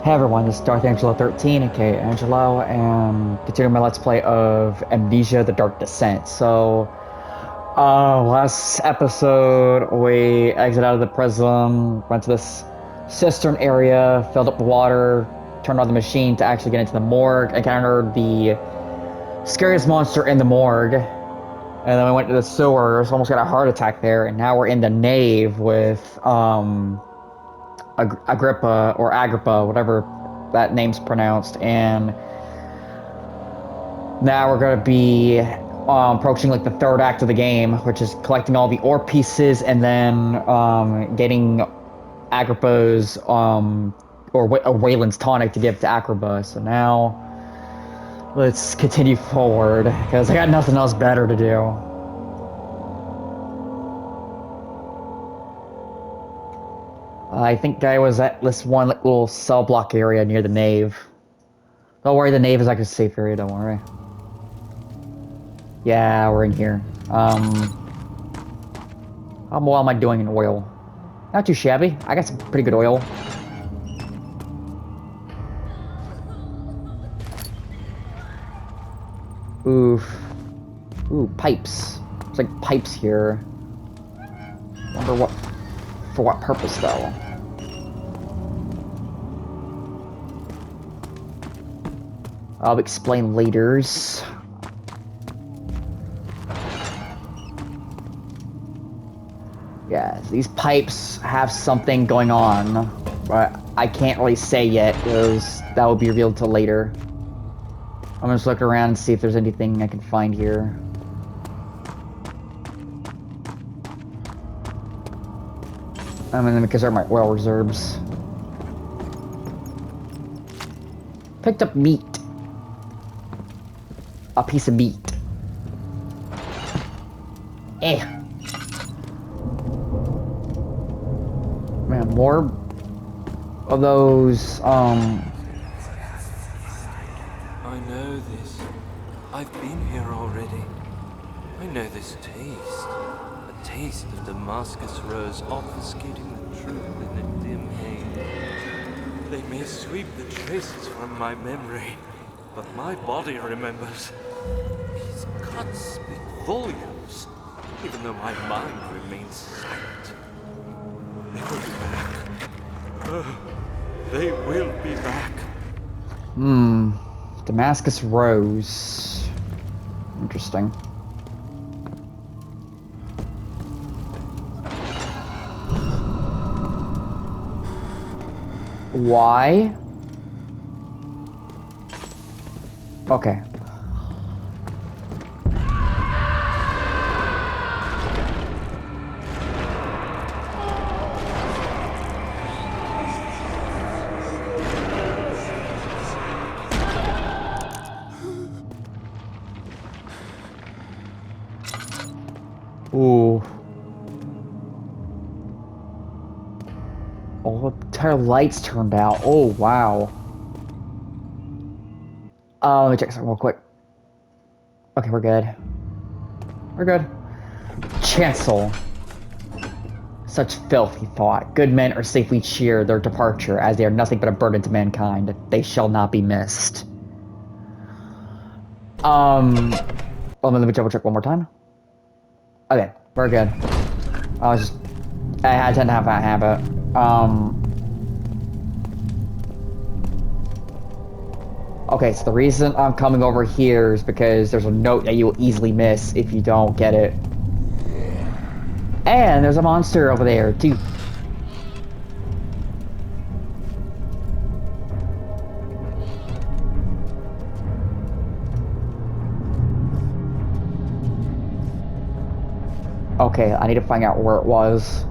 Hey everyone, this is Darth Angelo 13, aka Angelo, and continuing my Let's Play of Amnesia: The Dark Descent. Last episode, we exited out of the prison, went to this cistern area, filled up the water, turned on the machine to actually get into the morgue, encountered the scariest monster in the morgue, and then we went to the sewers, almost got a heart attack there, and now we're in the nave with, Agrippa, or Agrippa, whatever that name's pronounced, and now we're going to be approaching like the third act of the game, which is collecting all the ore pieces and then getting Agrippa's Wayland's tonic to give to Agrippa. So now let's continue forward because I got nothing else better to do. I think I was at this one little cell block area near the nave. Don't worry, the nave is like a safe area, don't worry. Yeah, we're in here. How well am I doing in oil? Not too shabby. I got some pretty good oil. Oof. Ooh, pipes. It's like pipes here. Wonder what... for what purpose, though? I'll explain laters. Yeah, these pipes have something going on, but I can't really say yet, because that will be revealed till later. I'm just looking around and see if there's anything I can find here. I mean, because they're my oil reserves. Picked up meat. A piece of meat. Eh. Man, more of those, I know this. I've been here already. I know this taste. A taste of Damascus rose obfuscating the truth in a dim haze. They may sweep the traces from my memory, but my body remembers. These cuts speak volumes, even though my mind remains silent. They will be back. Oh, they will be back. Damascus Rose. Interesting. Why? Okay. Ooh. All the entire lights turned out. Oh, wow. Let me check something real quick. Okay, we're good. We're good. Chancel. Such filth, he thought. Good men are safely cheered their departure, as they are nothing but a burden to mankind. They shall not be missed. Let me double check one more time. Okay, we're good. I tend to have that habit. Okay, so the reason I'm coming over here is because there's a note that you will easily miss if you don't get it. And there's a monster over there, too. Okay, I need to find out where it was.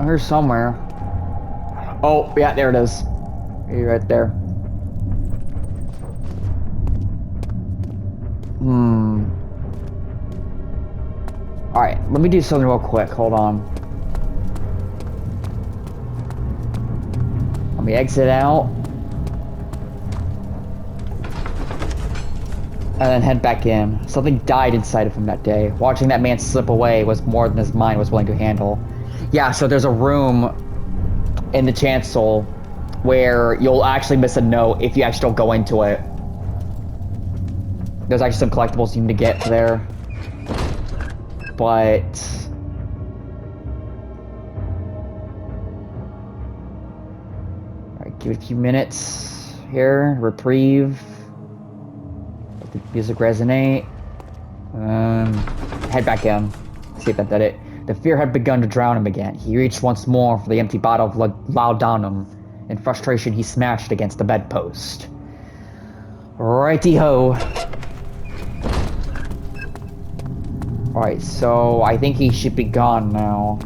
Here's somewhere. Oh, yeah, there it is. You're right there. Alright, let me do something real quick. Hold on. Let me exit out. and then head back in. Something died inside of him that day. Watching that man slip away was more than his mind was willing to handle. Yeah, so there's a room in the chancel where you'll actually miss a note if you actually don't go into it. There's actually some collectibles you need to get there. But... Alright, give it a few minutes here. Reprieve. Let the music resonate. Head back in. See if that did it. The fear had begun to drown him again. He reached once more for the empty bottle of laudanum. In frustration, he smashed against the bedpost. Righty-ho. Alright, so I think he should be gone now.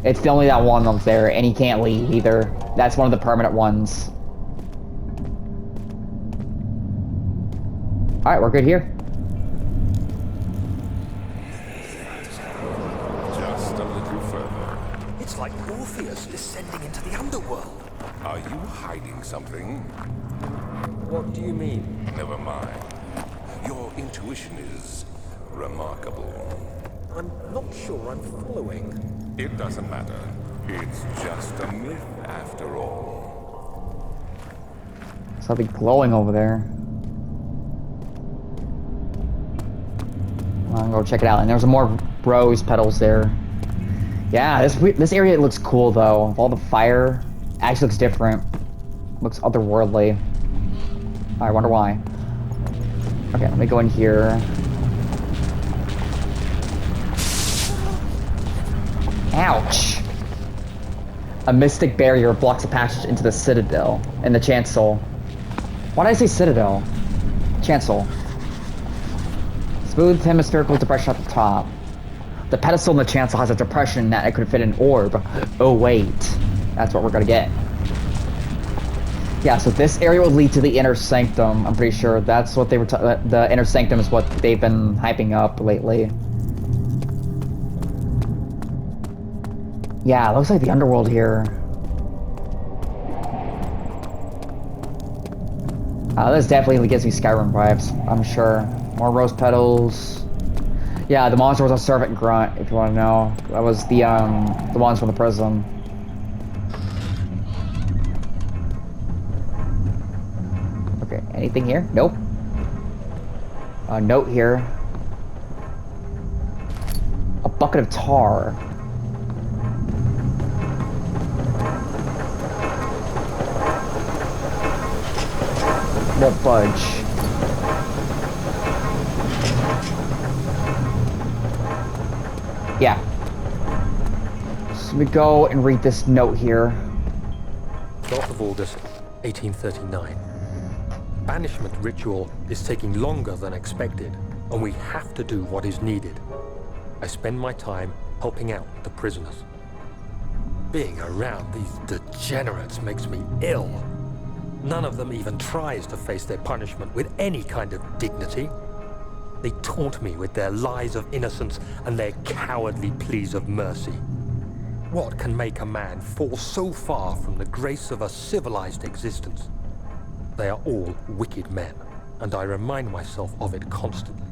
It's the only that one up there, and he can't leave either. That's one of the permanent ones. Alright, we're good here. Just a little further. It's like Orpheus descending into the underworld. Are you hiding something? What do you mean? Never mind. Your intuition is remarkable. I'm not sure I'm following. It doesn't matter. It's just a myth after all. Something glowing over there. I'm gonna go check it out. And there's more rose petals there. Yeah, this area looks cool though. All the fire actually looks different. Looks otherworldly. I wonder why. Okay, let me go in here. Ouch! A mystic barrier blocks a passage into the citadel and the chancel. Why did I say citadel? Chancel. Smooth hemispherical depression at the top. The pedestal in the chancel has a depression that it could fit an orb. Oh wait, that's what we're gonna get. Yeah, so this area will lead to the inner sanctum. I'm pretty sure that's what they were. The inner sanctum is what they've been hyping up lately. Yeah, it looks like the underworld here. This definitely gives me Skyrim vibes, I'm sure. More rose petals. Yeah, the monster was a servant grunt, if you want to know. That was the ones from the prison. Okay, anything here? Nope. A note here. A bucket of tar. Won't budge. Yeah. So we go and read this note here. 12th of August, 1839. Banishment ritual is taking longer than expected, and we have to do what is needed. I spend my time helping out the prisoners. Being around these degenerates makes me ill. None of them even tries to face their punishment with any kind of dignity. They taunt me with their lies of innocence and their cowardly pleas of mercy. What can make a man fall so far from the grace of a civilized existence? They are all wicked men, and I remind myself of it constantly.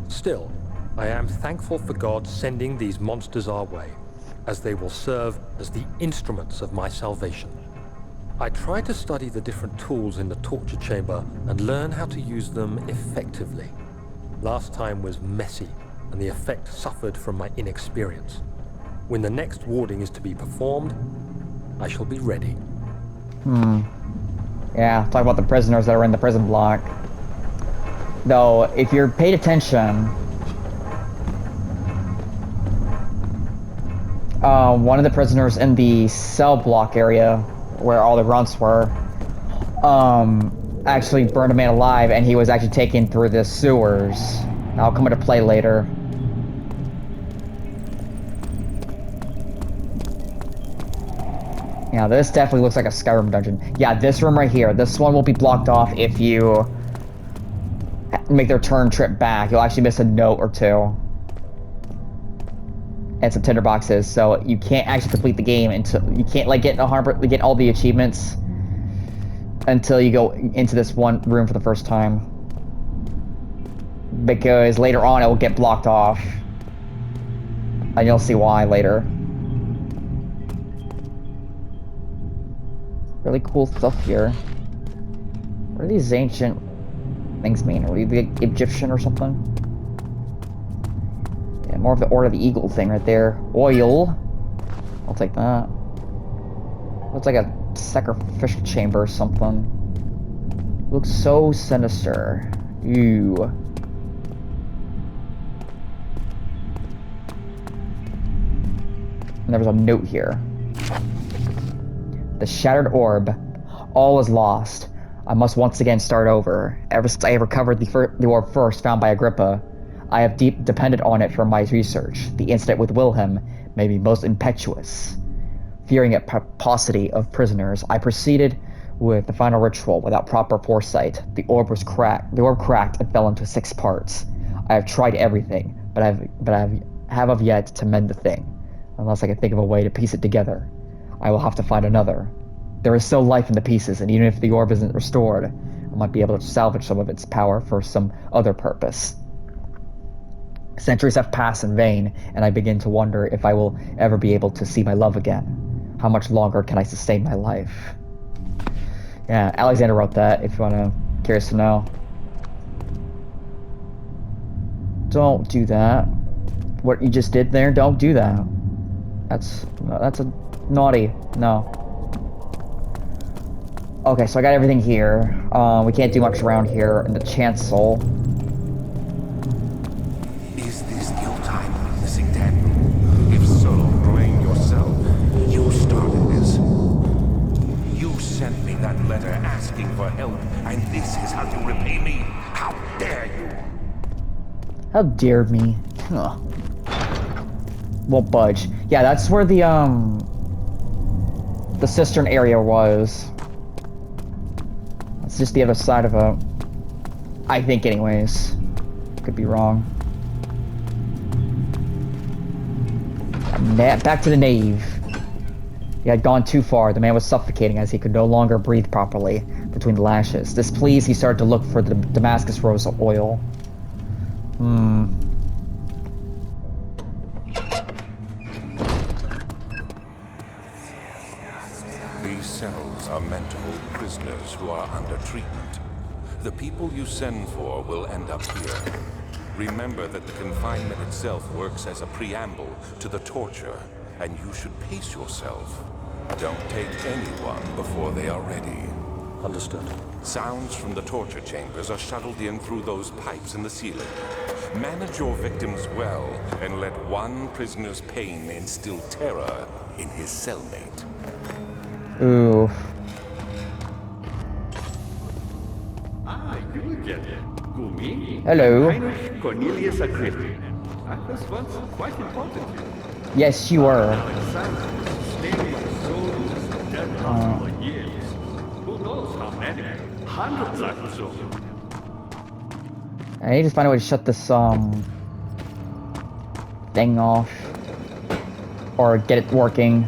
Still, I am thankful for God sending these monsters our way, as they will serve as the instruments of my salvation. I try to study the different tools in the torture chamber and learn how to use them effectively. Last time was messy, and the effect suffered from my inexperience. When the next warding is to be performed, I shall be ready. Yeah, talk about the prisoners that are in the prison block. Though, if you're paid attention, one of the prisoners in the cell block area, where all the grunts were, actually burned a man alive, and he was actually taken through the sewers. That'll come into play later. Yeah, this definitely looks like a Skyrim dungeon. Yeah, this room right here. This one will be blocked off if you make their turn trip back. You'll actually miss a note or two. And some tinder boxes, so you can't actually complete the game until you can't like get all the achievements until you go into this one room for the first time. because later on it will get blocked off. And you'll see why later. Really cool stuff here. What are these ancient things mean? Are we the Egyptian or something? Yeah, more of the Order of the Eagle thing right there. Oil. I'll take that. Looks like a sacrificial chamber or something. Looks so sinister. Ew. And there was a note here. The shattered orb. All is lost. I must once again start over. Ever since I have recovered the orb first found by Agrippa, I have depended on it for my research. The incident with Wilhelm made me most impetuous. Fearing a paucity of prisoners, I proceeded with the final ritual without proper foresight. The orb cracked and fell into 6 parts. I have tried everything, but I have yet to mend the thing. Unless I can think of a way to piece it together, I will have to find another. There is still life in the pieces, and even if the orb isn't restored, I might be able to salvage some of its power for some other purpose. Centuries have passed in vain, and I begin to wonder if I will ever be able to see my love again. How much longer can I sustain my life? Yeah, Alexander wrote that, if you want to, curious to know. Don't do that. What you just did there, don't do that. That's a naughty, no. Okay, so I got everything here. We can't do much around here in the chancel. Is this your time witnessing Daniel? If so, blame yourself. You started this. You sent me that letter asking for help, and this is how you repay me? How dare you? How dare me? Huh. Won't budge. Yeah, that's where the cistern area was. It's just the other side of it. I think anyways. Could be wrong. Back to the nave. He had gone too far. The man was suffocating as he could no longer breathe properly between the lashes. Displeased, he started to look for the Damascus rose oil. These cells are meant to hold prisoners who are under treatment. The people you send for will end up here. Remember that the confinement itself works as a preamble to the torture, and you should pace yourself. Don't take anyone before they are ready. Understood. Sounds from the torture chambers are shuttled in through those pipes in the ceiling. Manage your victims well, and let one prisoner's pain instill terror in his cellmate. Ooh. Hello. Cornelius Agrippa. I was once quite important. Yes, you were. Alexander stayed my soul was dead for years. Who knows how many? Hundreds, I presume. I need to find a way to shut this thing off. Or get it working.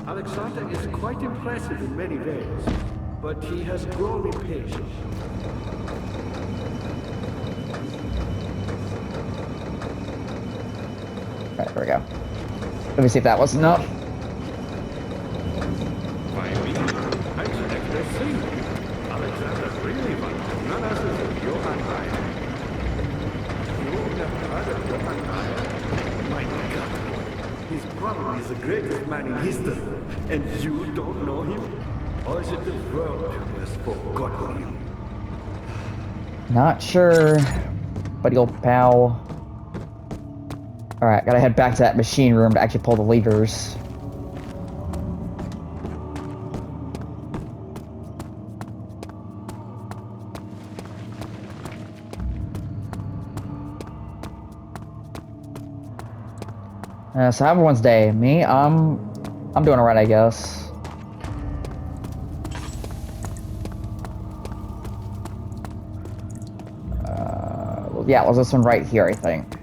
Alexander is quite impressive in many ways, but he has grown impatient. Alright, there we go. Let me see if that was enough. Alexander really wanted none other than Johann Meyer. You never heard of Johann Meyer? My God, he's probably the greatest man in history, and you don't know him? Or is it the world who has forgotten him? Not sure, buddy old pal. Alright, gotta head back to that machine room to actually pull the levers. So how everyone's day? Me? I'm doing alright, I guess. Yeah, it was this one right here, I think.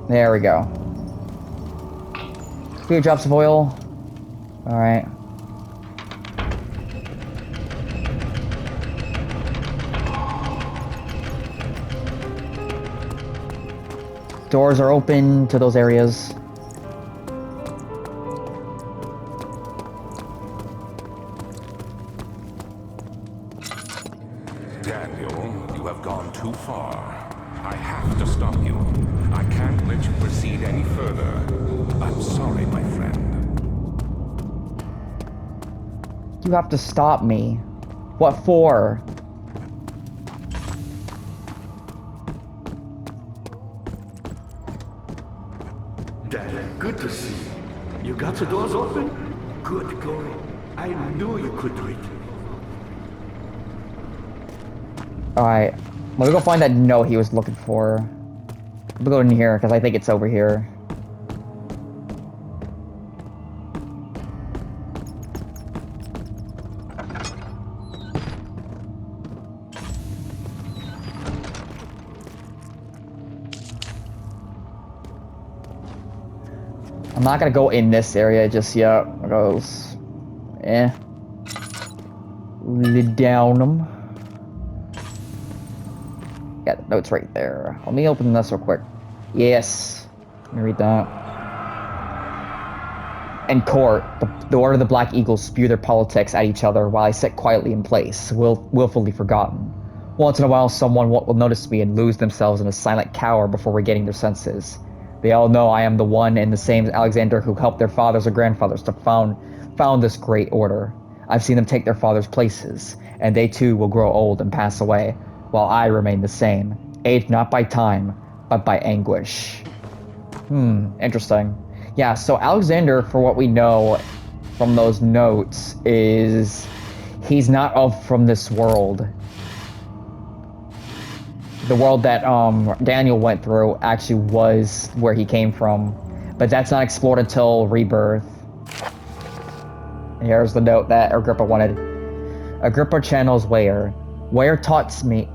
There we go. 2 drops of oil. Alright. Doors are open to those areas. Daniel, you have gone too far. I have to stop you. I can't let you proceed any further. I'm sorry, my friend. You have to stop me. What for? Dad, good to see you. You got the doors open? Good going. I knew you could do it. Alright. Let me go find that note he was looking for. We'll go in here, because I think it's over here. I'm not gonna go in this area just yet. Because, lid down them. Yeah, the note's right there. Let me open this real quick. Yes. Let me read that. In court, the Order of the Black Eagles spew their politics at each other while I sit quietly in place, willfully forgotten. Once in a while, someone will notice me and lose themselves in a silent cower before regaining their senses. They all know I am the one and the same Alexander who helped their fathers or grandfathers to found this great order. I've seen them take their fathers' places, and they too will grow old and pass away, while I remain the same, aged not by time, but by anguish. Interesting. Yeah, so Alexander, for what we know from those notes, is he's not from this world. The world that Daniel went through actually was where he came from, but that's not explored until Rebirth. Here's the note that Agrippa wanted. Agrippa channels Weyer. Weyer taunts me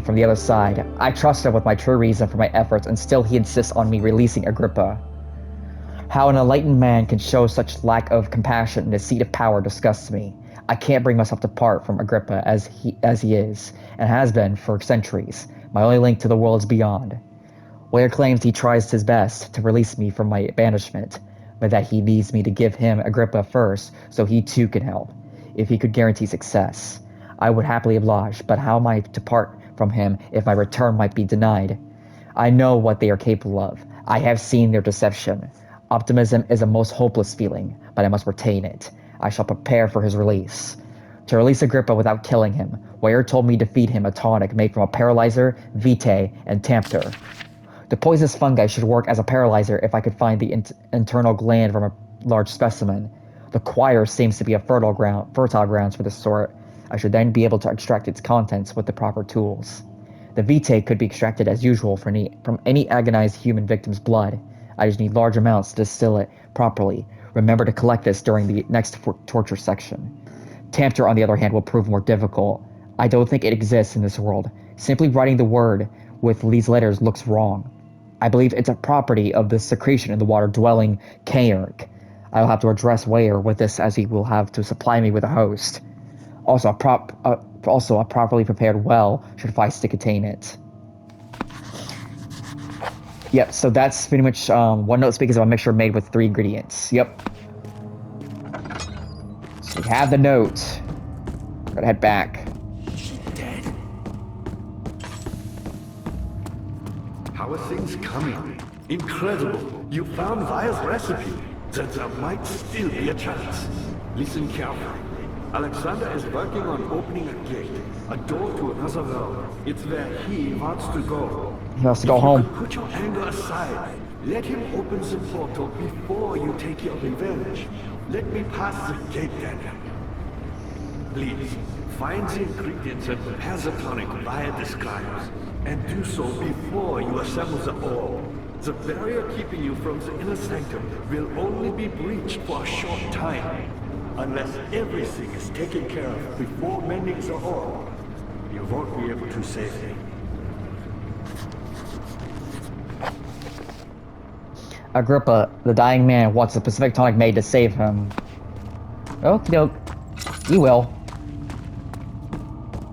from the other side. I trust him with my true reason for my efforts, and still he insists on me releasing Agrippa. How an enlightened man can show such lack of compassion in his seat of power disgusts me. I can't bring myself to part from Agrippa as he is, and has been for centuries. My only link to the worlds beyond. Weyer claims he tries his best to release me from my banishment, but that he needs me to give him Agrippa first, so he too can help. If he could guarantee success, I would happily oblige, but how am I to part from him if my return might be denied? I know what they are capable of. I have seen their deception. Optimism is a most hopeless feeling, but I must retain it. I shall prepare for his release. To release Agrippa without killing him, Weyer told me to feed him a tonic made from a paralyzer, vitae, and tempter. The poisonous fungi should work as a paralyzer if I could find the internal gland from a large specimen. The choir seems to be a fertile grounds for this sort. I should then be able to extract its contents with the proper tools. The vitae could be extracted as usual from any agonized human victim's blood. I just need large amounts to distill it properly. Remember to collect this during the next torture section. Tempter, on the other hand, will prove more difficult. I don't think it exists in this world. Simply writing the word with these letters looks wrong. I believe it's a property of the secretion in the water-dwelling Kaerk. I'll have to address Weyer with this, as he will have to supply me with a host. Also, a properly prepared well should suffice to contain it. Yep, so that's pretty much one note speaks of a mixture made with 3 ingredients. Yep. So we have the note. Gotta head back. Dead? How are things coming? Incredible! You found Vire's recipe. There might still be a chance. Listen carefully. Alexander is working on opening a gate, a door to another realm. It's where he wants to go. He wants to go home. Put your anger aside. Let him open the portal before you take your revenge. Let me pass the gate, Daniel. Please, find the ingredients and prepare the tonic Vire describes. And do so before you assemble the orb. The barrier keeping you from the inner sanctum will only be breached for a short time. Unless everything is taken care of before mending the orb, you won't be able to save me. Agrippa, the dying man, wants a specific tonic made to save him. Okie doke. You will.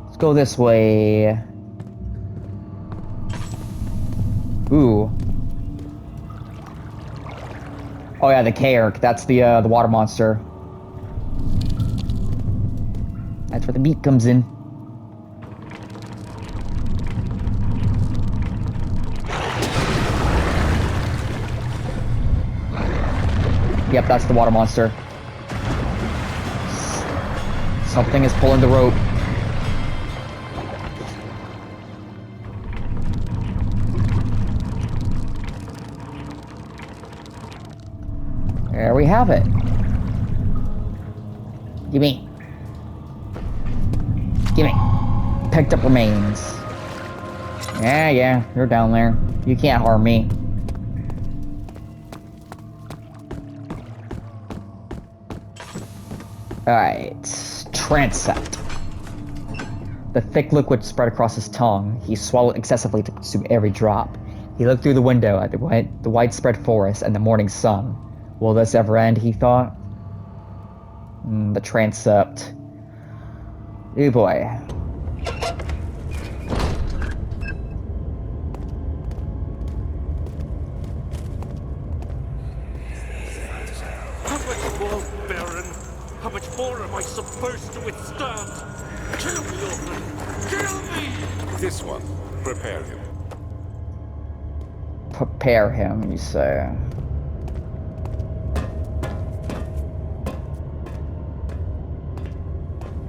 Let's go this way. Ooh. Oh yeah, the Kaerk. That's the water monster. That's where the meat comes in. Yep, that's the water monster. Something is pulling the rope. There we have it. Gimme. Gimme. Picked up remains. Yeah, you're down there. You can't harm me. Alright. Transept. The thick liquid spread across his tongue. He swallowed excessively to consume every drop. He looked through the window at the widespread forest and the morning sun. Will this ever end, he thought? The transept. Oh boy. How much more, Baron? How much more am I supposed to withstand? Kill me, Orphan! Kill me! This one. Prepare him. Prepare him, you say.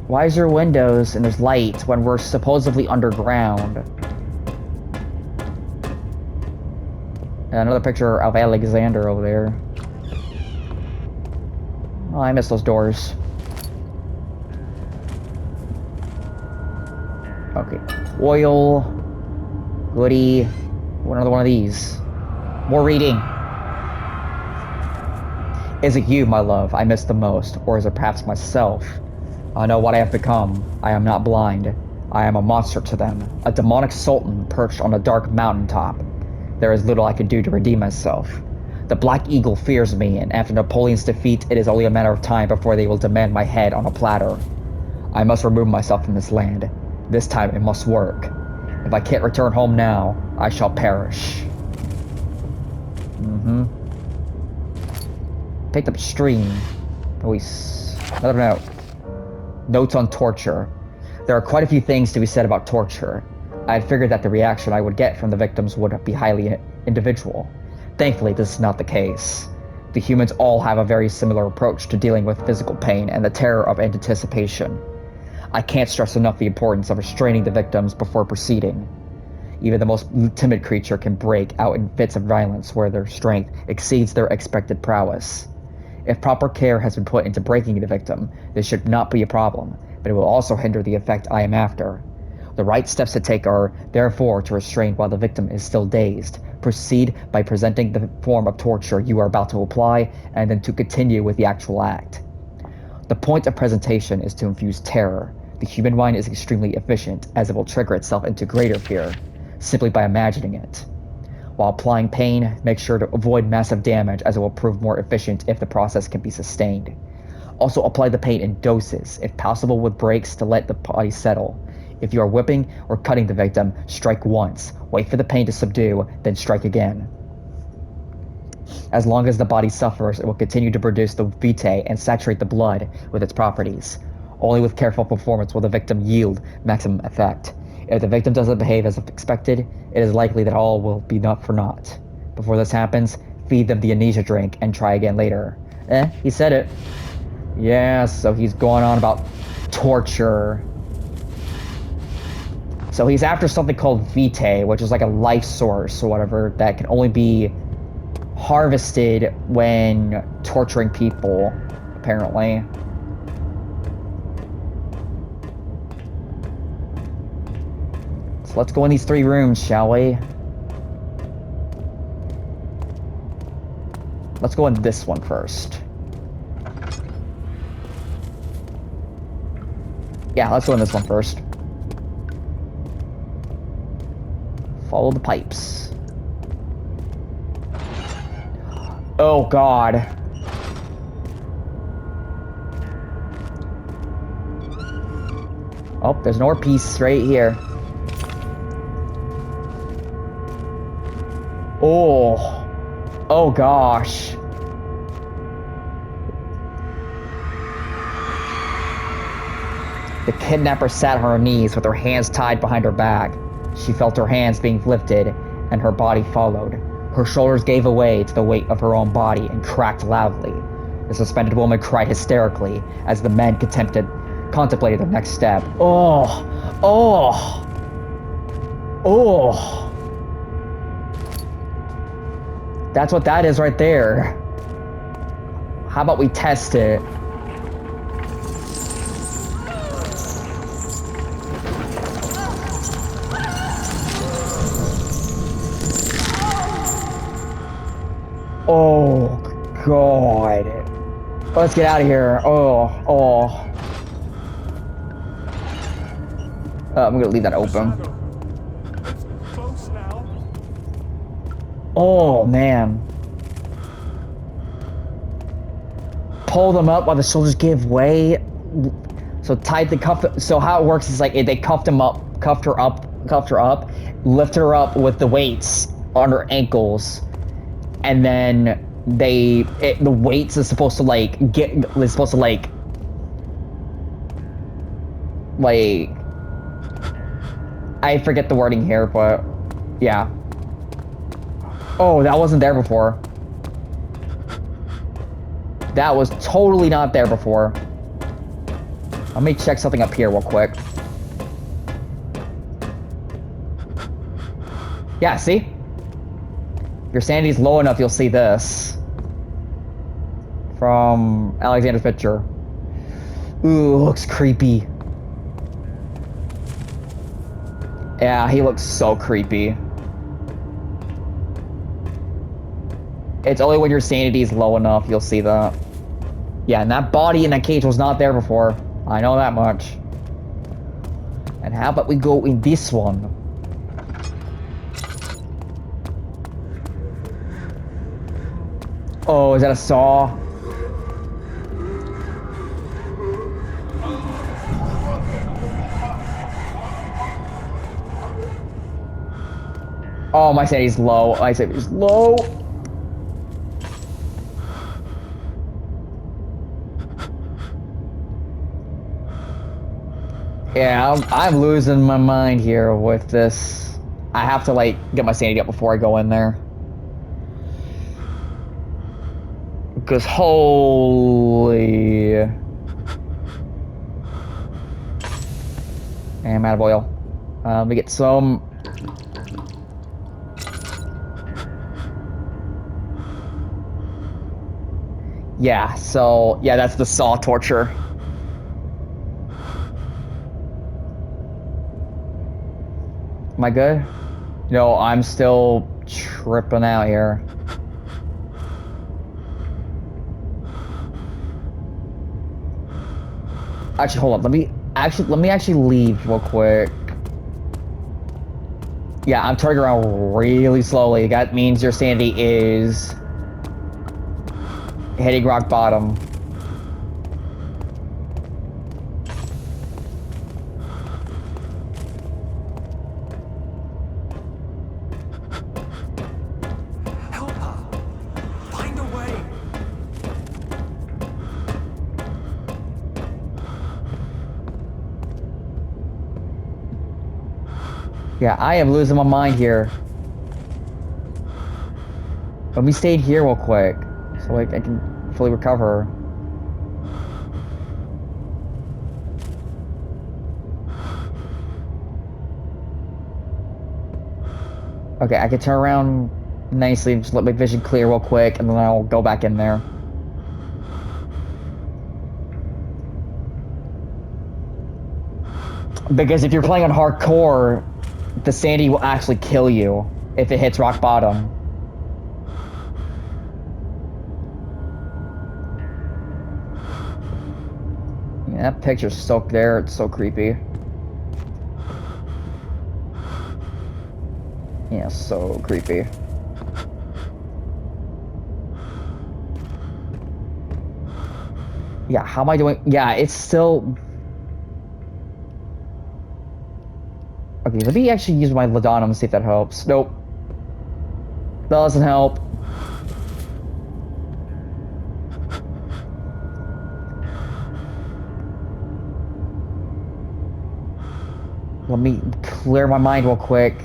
Why is there windows and there's light when we're supposedly underground? And another picture of Alexander over there. Oh, I miss those doors. Okay. Oil. Goody. Another one of these. More reading. Is it you, my love, I miss the most? Or is it perhaps myself? I know what I have become. I am not blind. I am a monster to them. A demonic sultan perched on a dark mountaintop. There is little I can do to redeem myself. The Black Eagle fears me, and after Napoleon's defeat, it is only a matter of time before they will demand my head on a platter. I must remove myself from this land. This time it must work. If I can't return home now, I shall perish. Picked up stream. Another note. Notes on torture. There are quite a few things to be said about torture. I had figured that the reaction I would get from the victims would be highly individual. Thankfully, this is not the case. The humans all have a very similar approach to dealing with physical pain and the terror of anticipation. I can't stress enough the importance of restraining the victims before proceeding. Even the most timid creature can break out in fits of violence where their strength exceeds their expected prowess. If proper care has been put into breaking the victim, this should not be a problem, but it will also hinder the effect I am after. The right steps to take are, therefore, to restrain while the victim is still dazed. Proceed by presenting the form of torture you are about to apply, and then to continue with the actual act. The point of presentation is to infuse terror. The human mind is extremely efficient, as it will trigger itself into greater fear, simply by imagining it. While applying pain, make sure to avoid massive damage, as it will prove more efficient if the process can be sustained. Also apply the pain in doses, if possible with breaks to let the body settle. If you are whipping or cutting the victim, strike once, wait for the pain to subdue, then strike again. As long as the body suffers, it will continue to produce the vitae and saturate the blood with its properties. Only with careful performance will the victim yield maximum effect. If the victim doesn't behave as expected, it is likely that all will be not for naught. Before this happens, feed them the amnesia drink and try again later. He said it. Yeah, so he's going on about torture. So he's after something called vitae, which is like a life source or whatever that can only be harvested when torturing people, apparently. So let's go in these 3 rooms, shall we? Let's go in this one first. Yeah, let's go in this one first. Follow the pipes. Oh God. Oh, there's more piece right here. Oh. Oh gosh. The kidnapper sat on her knees with her hands tied behind her back. She felt her hands being lifted, and her body followed. Her shoulders gave away to the weight of her own body and cracked loudly. The suspended woman cried hysterically as the men contemplated their next step. Oh! Oh! Oh! That's what that is right there. How about we test it? Oh, God. Let's get out of here. I'm gonna leave that open. Close now. Oh, man. Pull them up while the shoulders give way. So tied the cuff. So how it works is like they cuffed her up, lifted her up with the weights on her ankles, and then the weights is supposed to like I forget the wording here, but yeah. Oh, that wasn't there before. That was totally not there before. Let me check something up here real quick. Yeah, see? If your sanity's low enough, you'll see this. From Alexander's picture. Ooh, looks creepy. Yeah, he looks so creepy. It's only when your sanity's low enough you'll see that. Yeah, and that body in that cage was not there before. I know that much. And how about we go in this one? Oh, is that a saw? Oh, my sanity's low. My sanity's low. Yeah, I'm losing my mind here with this. I have to, like, get my sanity up before I go in there. Because holy... And I'm out of oil. Let me get some... Yeah, so... Yeah, that's the saw torture. Am I good? No, I'm still tripping out here. Actually, hold on. Let me actually leave real quick. Yeah, I'm turning around really slowly. That means your sanity is hitting rock bottom. Help her. Find a way. Yeah, I am losing my mind here. Let me stay here real quick, so like I can fully recover. Okay, I can turn around nicely, just let my vision clear real quick, and then I'll go back in there. Because if you're playing on hardcore, the sanity will actually kill you if it hits rock bottom. Yeah, that picture's so there, it's so creepy. Yeah, so creepy. Yeah, how am I doing? Yeah, it's still... Okay, let me actually use my laudanum and see if that helps. Nope. Doesn't help. Let me clear my mind real quick.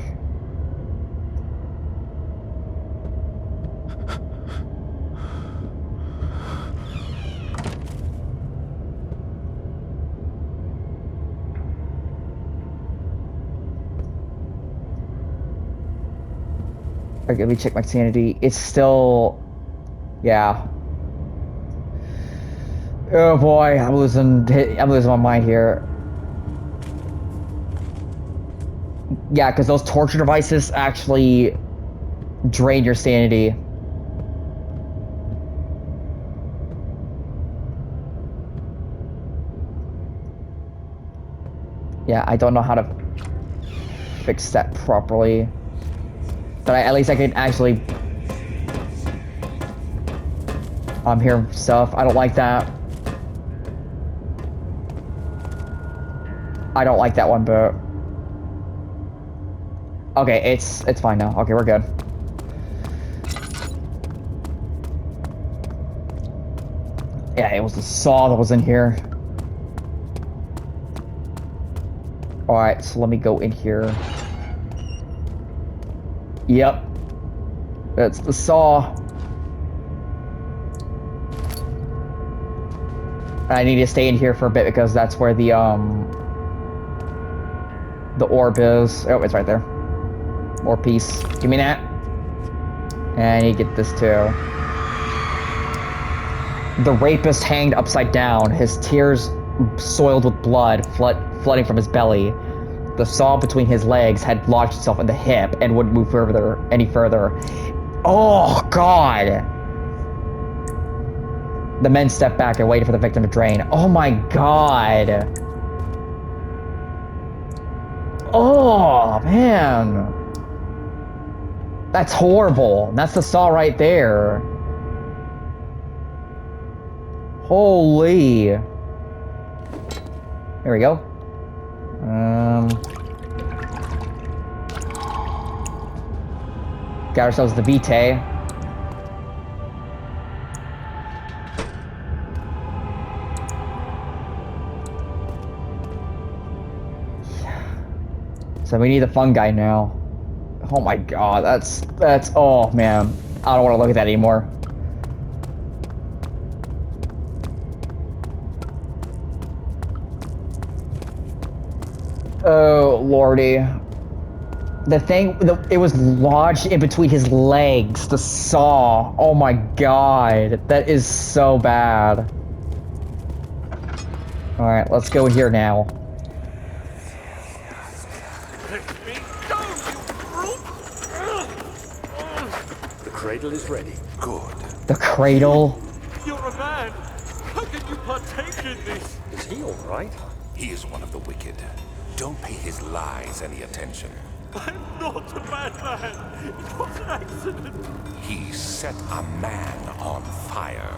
Okay, let me check my sanity. It's still... Yeah. Oh boy, I'm losing my mind here. Yeah, because those torture devices actually drain your sanity. Yeah, I don't know how to fix that properly. But at least I can actually... I'm hearing stuff. I don't like that. I don't like that one, but... Okay, it's fine now. Okay, we're good. Yeah, it was the saw that was in here. Alright, so let me go in here. Yep. That's the saw. I need to stay in here for a bit because that's where the orb is. Oh, it's right there. More piece. Give me that. And you get this too. The rapist hanged upside down, his tears soiled with blood flooding from his belly. The saw between his legs had lodged itself in the hip and wouldn't move any further. Oh, God! The men stepped back and waited for the victim to drain. Oh my God! Oh, man! That's horrible. That's the saw right there. Holy. There we go. Got ourselves the Vitae. So we need the fungi now. Oh my God, that's, oh man. I don't want to look at that anymore. Oh, lordy. The thing, it was lodged in between his legs, the saw. Oh my God, that is so bad. Alright, let's go here now. The cradle is ready. Good. The cradle? You're a man. How can you partake in this? Is he all right? He is one of the wicked. Don't pay his lies any attention. I'm not a bad man. It was an accident. He set a man on fire.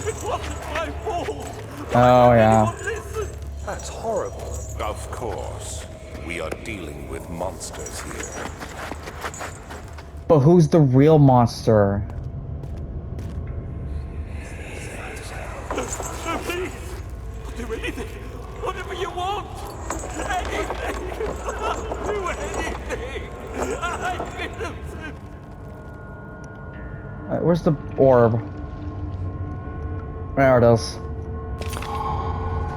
It wasn't my fault. Oh, yeah. Listen. That's horrible. Of course. We are dealing with monsters here. But who's the real monster? Please. I'll do anything. Whatever you want. Anything. I'll do anything. I'm innocent. Alright, where's the orb? There it is.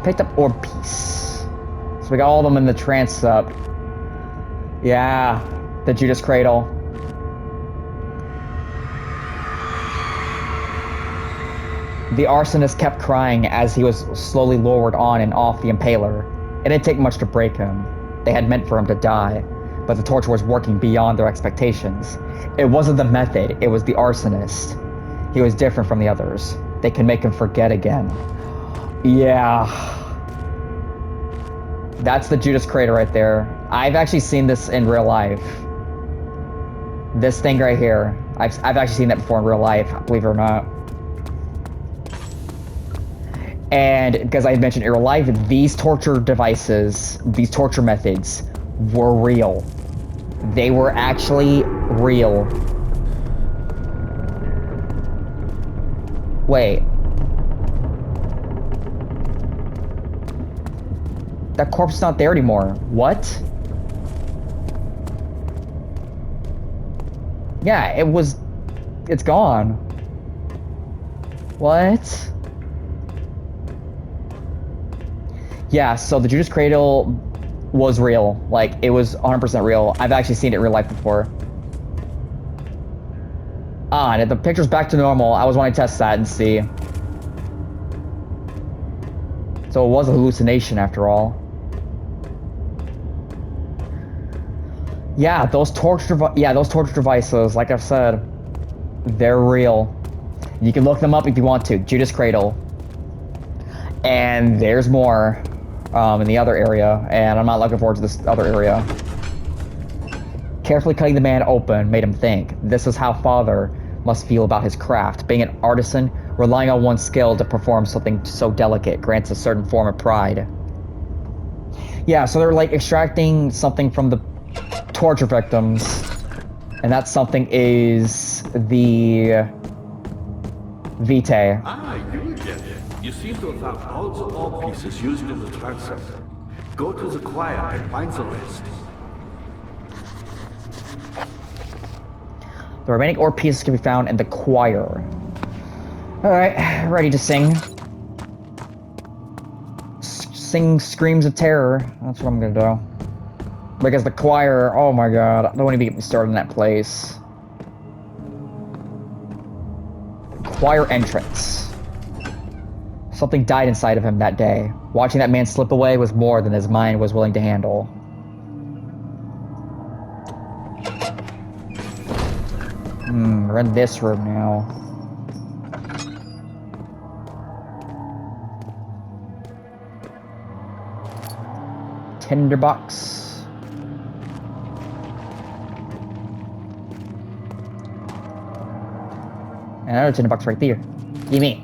Picked up orb piece. So we got all of them in the transept. Yeah, the Judas Cradle. The arsonist kept crying as he was slowly lowered on and off the impaler. It didn't take much to break him. They had meant for him to die, but the torture was working beyond their expectations. It wasn't the method, it was the arsonist. He was different from the others. They could make him forget again. Yeah. That's the Judas Crater right there. I've actually seen this in real life. This thing right here. I've actually seen that before in real life, believe it or not. And because I mentioned in real life, these torture devices, these torture methods were real. They were actually real. Wait. That corpse is not there anymore. What? Yeah, it's gone. What? Yeah, so the Judas Cradle was real. Like, it was 100% real. I've actually seen it in real life before. Ah, and if the picture's back to normal, I was wanting to test that and see. So it was a hallucination after all. Yeah, those torture devices, like I've said, they're real. You can look them up if you want to. Judas Cradle. And there's more in the other area, and I'm not looking forward to this other area. Carefully cutting the man open made him think. This is how Father must feel about his craft. Being an artisan, relying on one's skill to perform something so delicate grants a certain form of pride. Yeah, so they're like extracting something from the torture victims, and that something is the Vitae. Ah, you again. You seem to have found all the ore pieces used in the transfer. Go to the choir and find the rest. The remaining ore pieces can be found in the choir. Alright, ready to sing. Sing screams of terror. That's what I'm gonna do. Because the choir, oh my god, don't even get me started in that place. Choir entrance. Something died inside of him that day. Watching that man slip away was more than his mind was willing to handle. We're in this room now. Tinderbox. Another tinderbox right there. Give me.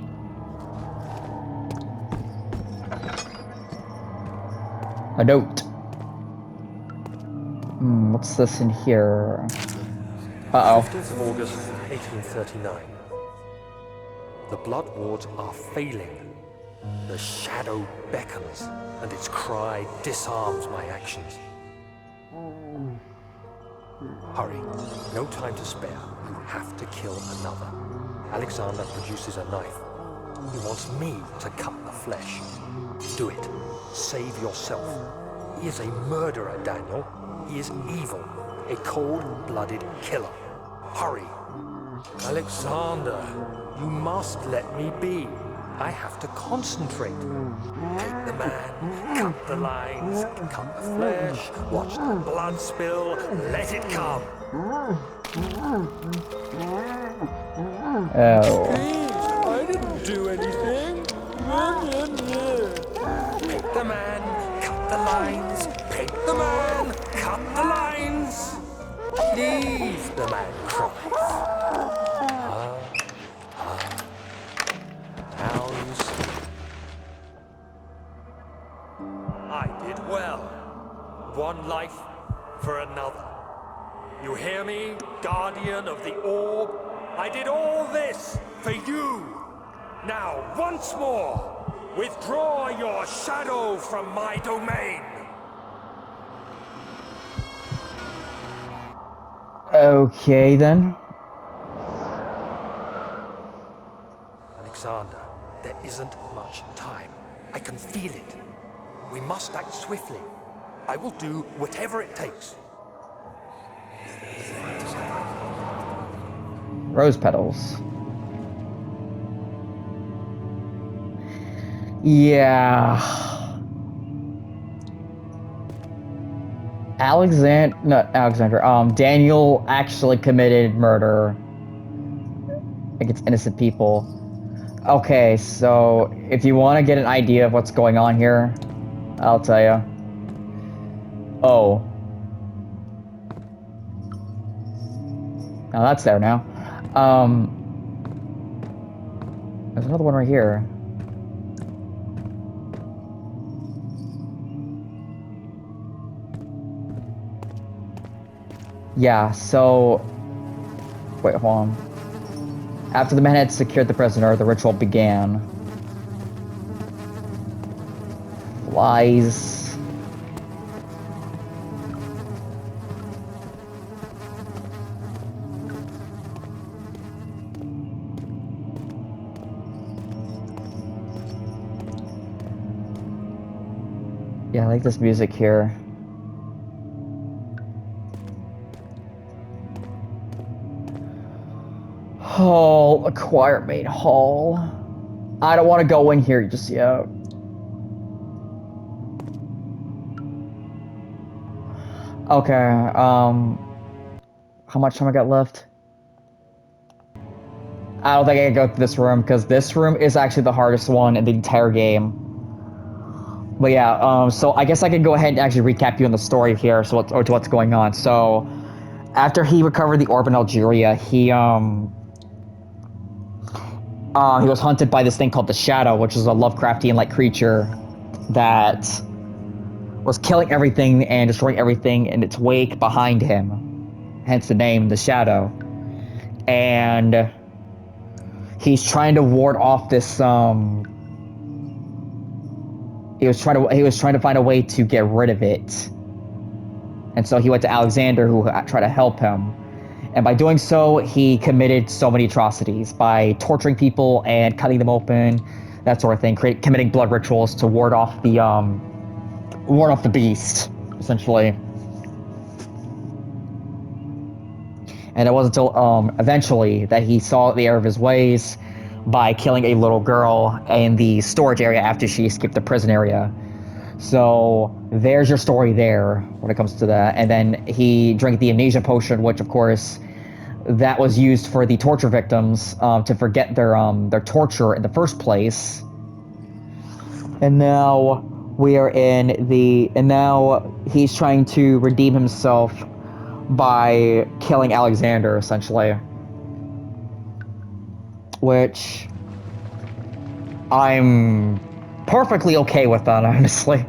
A note. What's this in here? Uh-oh. 15th of August, 1839. The blood wards are failing. The shadow beckons, and its cry disarms my actions. Hurry. No time to spare. You have to kill another. Alexander produces a knife. He wants me to cut the flesh. Do it. Save yourself. He is a murderer, Daniel. He is evil. A cold-blooded killer. Hurry. Alexander, you must let me be. I have to concentrate. Take the man, cut the lines, cut the flesh, watch the blood spill, let it come. Oh. I didn't do anything. Paint the man, cut the lines. Paint the man, cut the lines. Leave the man cries. Now you see. I did well. One life for another. You hear me, guardian of the orb? I did all this for you. Now, once more, withdraw your shadow from my domain. Okay, then. Alexander, there isn't much time. I can feel it. We must act swiftly. I will do whatever it takes. Rose petals. Yeah. Daniel actually committed murder against innocent people. Okay, so if you want to get an idea of what's going on here, I'll tell you. Oh. Now that's there now. There's another one right here. Yeah, so... Wait, hold on. After the men had secured the prisoner, the ritual began. Flies. Yeah, I like this music here. Hall, acquire main hall. I don't want to go in here just yet. Okay, how much time I got left? I don't think I can go through this room, because this room is actually the hardest one in the entire game. But yeah, so I guess I can go ahead and actually recap you on the story here, so what's going on. So, after he recovered the orb in Algeria, he was hunted by this thing called the Shadow, which is a Lovecraftian-like creature that was killing everything and destroying everything in its wake behind him. Hence the name, the Shadow. And he's trying to ward off this, he was trying to find a way to get rid of it. And so he went to Alexander, who tried to help him. And by doing so, he committed so many atrocities by torturing people and cutting them open, that sort of thing, committing blood rituals to ward off the beast, essentially. And it wasn't until eventually that he saw the error of his ways by killing a little girl in the storage area after she escaped the prison area. So there's your story there when it comes to that. And then he drank the amnesia potion, which of course that was used for the torture victims to forget their torture in the first place. And now now he's trying to redeem himself by killing Alexander, essentially. Which I'm perfectly okay with that, honestly.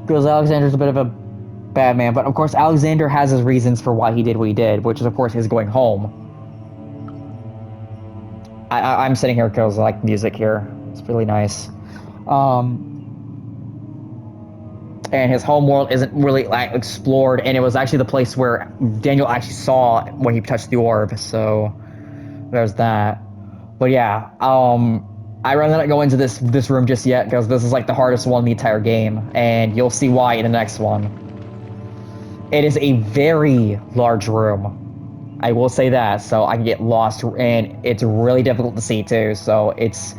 Because Alexander's a bit of a bad man, but of course Alexander has his reasons for why he did what he did, which is of course his going home. I'm sitting here because I like music here. It's really nice. And his home world isn't really explored, and it was actually the place where Daniel actually saw when he touched the orb, so there's that. But yeah, I'd rather not go into this room just yet, because this is like the hardest one in the entire game, and you'll see why in the next one. It is a very large room, I will say that, so I can get lost, and it's really difficult to see too, so it's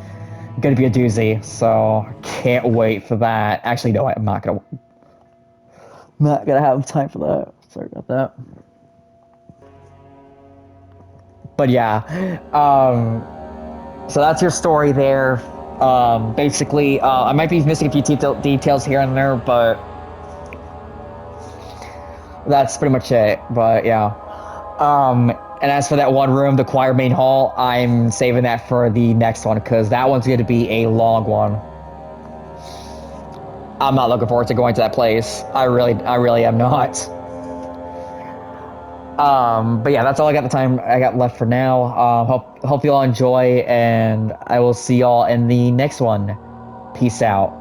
gonna be a doozy, so can't wait for that. Actually, no, I'm not gonna have time for that. Sorry about that. But yeah, so that's your story there. Basically, I might be missing a few details here and there, but that's pretty much it. But yeah. And as for that one room, the choir main hall, I'm saving that for the next one, because that one's going to be a long one. I'm not looking forward to going to that place. I really am not. But yeah, that's all I got the time I got left for now. Hope you all enjoy, and I will see y'all in the next one. Peace out.